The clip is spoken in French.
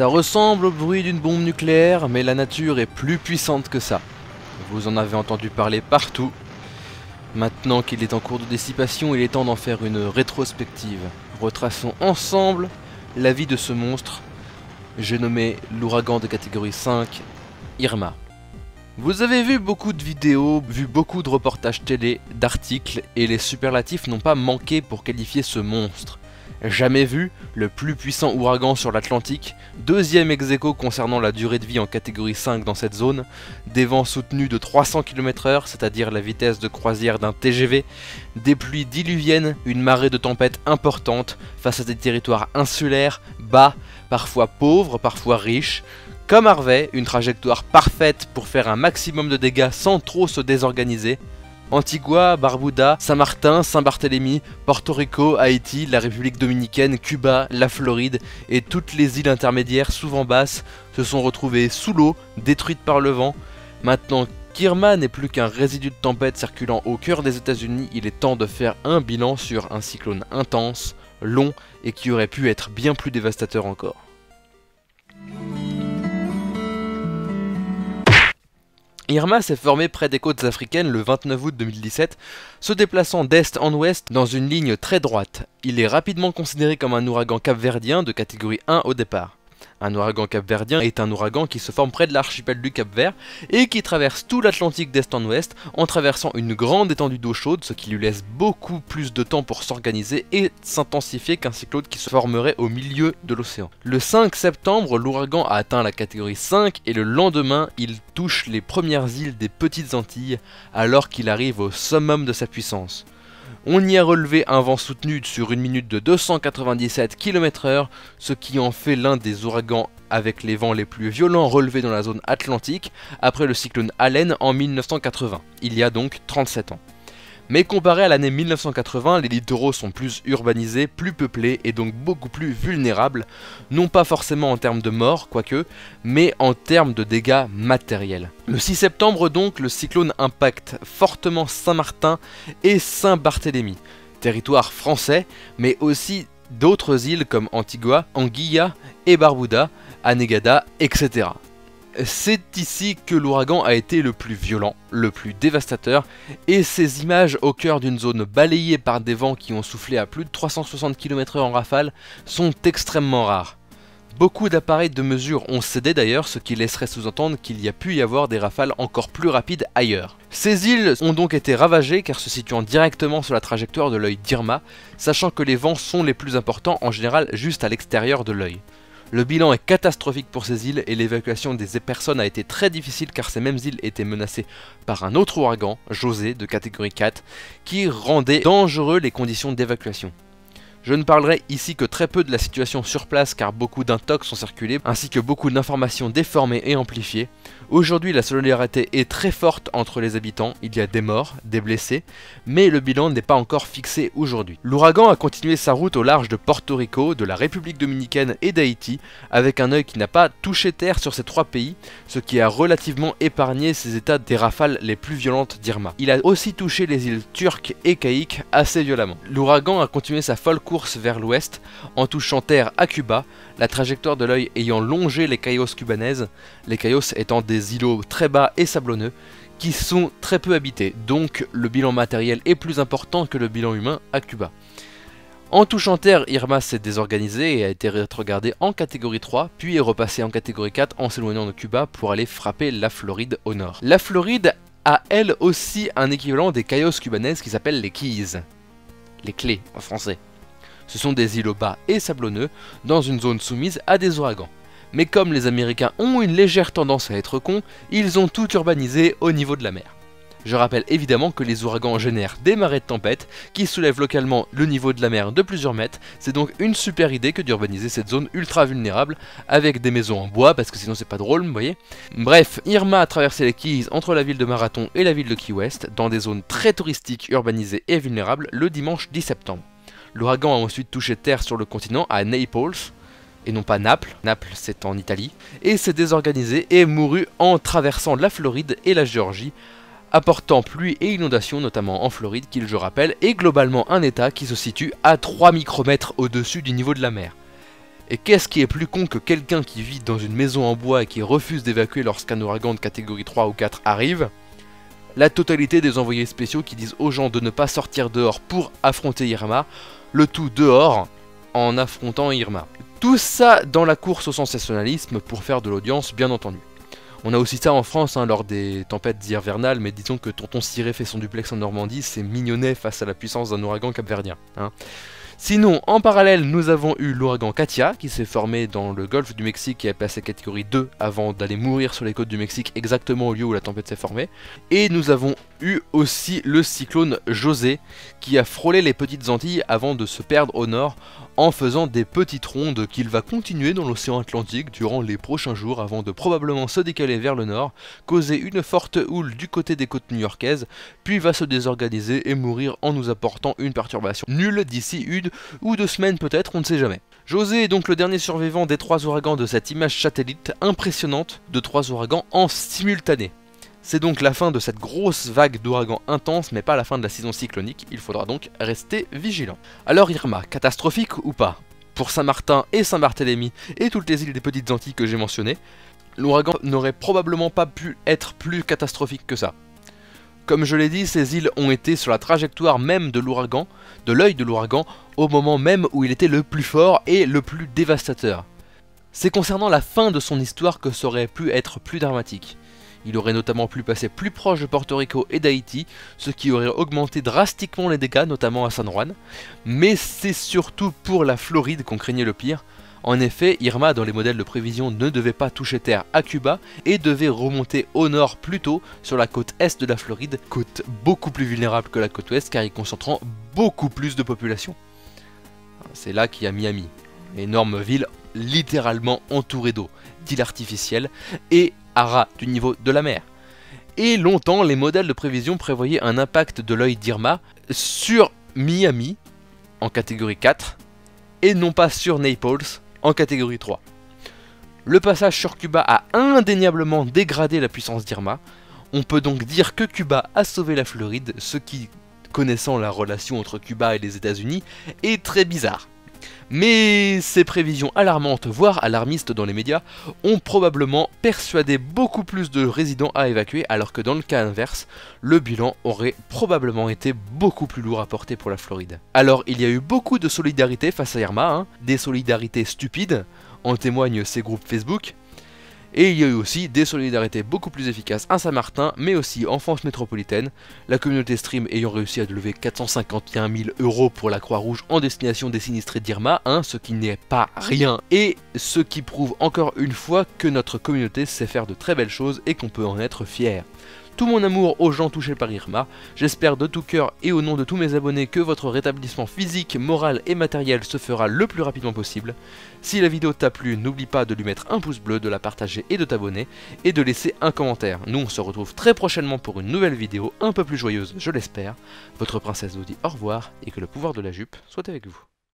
Ça ressemble au bruit d'une bombe nucléaire, mais la nature est plus puissante que ça. Vous en avez entendu parler partout. Maintenant qu'il est en cours de dissipation, il est temps d'en faire une rétrospective. Retraçons ensemble la vie de ce monstre. J'ai nommé l'ouragan de catégorie 5, Irma. Vous avez vu beaucoup de vidéos, vu beaucoup de reportages télé, d'articles, et les superlatifs n'ont pas manqué pour qualifier ce monstre. Jamais vu, le plus puissant ouragan sur l'Atlantique, deuxième ex-aequo concernant la durée de vie en catégorie 5 dans cette zone, des vents soutenus de 300 km/h, c'est-à-dire la vitesse de croisière d'un TGV, des pluies diluviennes, une marée de tempête importante face à des territoires insulaires, bas, parfois pauvres, parfois riches. Comme Harvey, une trajectoire parfaite pour faire un maximum de dégâts sans trop se désorganiser. Antigua, Barbuda, Saint-Martin, Saint-Barthélemy, Porto Rico, Haïti, la République Dominicaine, Cuba, la Floride et toutes les îles intermédiaires souvent basses se sont retrouvées sous l'eau, détruites par le vent. Maintenant qu'Irma n'est plus qu'un résidu de tempête circulant au cœur des États-Unis, il est temps de faire un bilan sur un cyclone intense, long et qui aurait pu être bien plus dévastateur encore. Irma s'est formé près des côtes africaines le 29 août 2017, se déplaçant d'est en ouest dans une ligne très droite. Il est rapidement considéré comme un ouragan capverdien de catégorie 1 au départ. Un ouragan capverdien est un ouragan qui se forme près de l'archipel du Cap-Vert et qui traverse tout l'Atlantique d'est en ouest en traversant une grande étendue d'eau chaude, ce qui lui laisse beaucoup plus de temps pour s'organiser et s'intensifier qu'un cyclone qui se formerait au milieu de l'océan. Le 5 septembre, l'ouragan a atteint la catégorie 5 et le lendemain, il touche les premières îles des Petites Antilles alors qu'il arrive au summum de sa puissance. On y a relevé un vent soutenu sur une minute de 297 km/h, ce qui en fait l'un des ouragans avec les vents les plus violents relevés dans la zone atlantique après le cyclone Allen en 1980, il y a donc 37 ans. Mais comparé à l'année 1980, les littoraux sont plus urbanisés, plus peuplés et donc beaucoup plus vulnérables, non pas forcément en termes de morts, quoique, mais en termes de dégâts matériels. Le 6 septembre donc, le cyclone impacte fortement Saint-Martin et Saint-Barthélemy, territoire français, mais aussi d'autres îles comme Antigua, Anguilla et Barbuda, Anegada, etc. C'est ici que l'ouragan a été le plus violent, le plus dévastateur, et ces images au cœur d'une zone balayée par des vents qui ont soufflé à plus de 360 km/h en rafale sont extrêmement rares. Beaucoup d'appareils de mesure ont cédé d'ailleurs, ce qui laisserait sous-entendre qu'il y a pu y avoir des rafales encore plus rapides ailleurs. Ces îles ont donc été ravagées car se situant directement sur la trajectoire de l'œil d'Irma, sachant que les vents sont les plus importants en général juste à l'extérieur de l'œil. Le bilan est catastrophique pour ces îles et l'évacuation des personnes a été très difficile car ces mêmes îles étaient menacées par un autre ouragan, José, de catégorie 4, qui rendait dangereux les conditions d'évacuation. Je ne parlerai ici que très peu de la situation sur place car beaucoup d'intox sont circulés, ainsi que beaucoup d'informations déformées et amplifiées. Aujourd'hui la solidarité est très forte entre les habitants, il y a des morts, des blessés, mais le bilan n'est pas encore fixé aujourd'hui. L'ouragan a continué sa route au large de Porto Rico, de la République Dominicaine et d'Haïti, avec un œil qui n'a pas touché terre sur ces trois pays, ce qui a relativement épargné ces états des rafales les plus violentes d'Irma. Il a aussi touché les îles Turques et Caïques assez violemment. L'ouragan a continué sa folle course vers l'ouest, en touchant terre à Cuba, la trajectoire de l'œil ayant longé les Cayos cubanaises, les Cayos étant des îlots très bas et sablonneux, qui sont très peu habités, donc le bilan matériel est plus important que le bilan humain à Cuba. En touchant terre, Irma s'est désorganisé et a été rétrogradé en catégorie 3, puis est repassé en catégorie 4 en s'éloignant de Cuba pour aller frapper la Floride au nord. La Floride a elle aussi un équivalent des Cayos cubanaises qui s'appelle les Keys, les clés en français. Ce sont des îlots bas et sablonneux dans une zone soumise à des ouragans. Mais comme les Américains ont une légère tendance à être cons, ils ont tout urbanisé au niveau de la mer. Je rappelle évidemment que les ouragans génèrent des marées de tempête qui soulèvent localement le niveau de la mer de plusieurs mètres. C'est donc une super idée que d'urbaniser cette zone ultra vulnérable avec des maisons en bois parce que sinon c'est pas drôle, vous voyez. Bref, Irma a traversé les Keys entre la ville de Marathon et la ville de Key West dans des zones très touristiques, urbanisées et vulnérables le dimanche 10 septembre. L'ouragan a ensuite touché terre sur le continent à Naples, et non pas Naples, Naples c'est en Italie, et s'est désorganisé et mourut en traversant la Floride et la Géorgie, apportant pluie et inondations notamment en Floride qui, je rappelle, est globalement un état qui se situe à 3 micromètres au-dessus du niveau de la mer. Et qu'est-ce qui est plus con que quelqu'un qui vit dans une maison en bois et qui refuse d'évacuer lorsqu'un ouragan de catégorie 3 ou 4 arrive? La totalité des envoyés spéciaux qui disent aux gens de ne pas sortir dehors pour affronter Irma, le tout dehors en affrontant Irma. Tout ça dans la course au sensationnalisme pour faire de l'audience, bien entendu. On a aussi ça en France lors des tempêtes hivernales, mais disons que Tonton Ciré fait son duplex en Normandie, c'est mignonnet face à la puissance d'un ouragan capverdien. Sinon, en parallèle, nous avons eu l'ouragan Katia, qui s'est formé dans le golfe du Mexique et est passé catégorie 2 avant d'aller mourir sur les côtes du Mexique, exactement au lieu où la tempête s'est formée. Et nous avons eu aussi le cyclone José, qui a frôlé les petites Antilles avant de se perdre au nord, en faisant des petites rondes qu'il va continuer dans l'océan Atlantique durant les prochains jours avant de probablement se décaler vers le nord, causer une forte houle du côté des côtes new-yorkaises, puis va se désorganiser et mourir en nous apportant une perturbation nulle d'ici une ou 2 semaines peut-être, on ne sait jamais. José est donc le dernier survivant des 3 ouragans de cette image satellite impressionnante de 3 ouragans en simultané. C'est donc la fin de cette grosse vague d'ouragans intenses, mais pas la fin de la saison cyclonique, il faudra donc rester vigilant. Alors Irma, catastrophique ou pas? Pour Saint-Martin et Saint-Barthélemy et toutes les îles des Petites Antilles que j'ai mentionnées, l'ouragan n'aurait probablement pas pu être plus catastrophique que ça. Comme je l'ai dit, ces îles ont été sur la trajectoire même de l'ouragan, de l'œil de l'ouragan, au moment même où il était le plus fort et le plus dévastateur. C'est concernant la fin de son histoire que ça aurait pu être plus dramatique. Il aurait notamment pu passer plus proche de Porto Rico et d'Haïti, ce qui aurait augmenté drastiquement les dégâts, notamment à San Juan. Mais c'est surtout pour la Floride qu'on craignait le pire. En effet, Irma, dans les modèles de prévision, ne devait pas toucher terre à Cuba et devait remonter au nord plutôt sur la côte est de la Floride, côte beaucoup plus vulnérable que la côte ouest car y concentrant beaucoup plus de population. C'est là qu'il y a Miami, énorme ville littéralement entourée d'eau, d'îles artificielles et à ras du niveau de la mer. Et longtemps, les modèles de prévision prévoyaient un impact de l'œil d'Irma sur Miami en catégorie 4 et non pas sur Naples en catégorie 3. Le passage sur Cuba a indéniablement dégradé la puissance d'Irma. On peut donc dire que Cuba a sauvé la Floride, ce qui, connaissant la relation entre Cuba et les États-Unis, est très bizarre. Mais ces prévisions alarmantes, voire alarmistes dans les médias, ont probablement persuadé beaucoup plus de résidents à évacuer, alors que dans le cas inverse, le bilan aurait probablement été beaucoup plus lourd à porter pour la Floride. Alors il y a eu beaucoup de solidarité face à Irma, des solidarités stupides, en témoignent ces groupes Facebook, et il y a eu aussi des solidarités beaucoup plus efficaces à Saint-Martin, mais aussi en France métropolitaine, la communauté Stream ayant réussi à lever 451 000 € pour la Croix-Rouge en destination des sinistrés d'Irma, ce qui n'est pas rien, et ce qui prouve encore une fois que notre communauté sait faire de très belles choses et qu'on peut en être fier. Tout mon amour aux gens touchés par Irma, j'espère de tout cœur et au nom de tous mes abonnés que votre rétablissement physique, moral et matériel se fera le plus rapidement possible. Si la vidéo t'a plu, n'oublie pas de lui mettre un pouce bleu, de la partager et de t'abonner, et de laisser un commentaire. Nous on se retrouve très prochainement pour une nouvelle vidéo un peu plus joyeuse, je l'espère. Votre princesse vous dit au revoir et que le pouvoir de la jupe soit avec vous.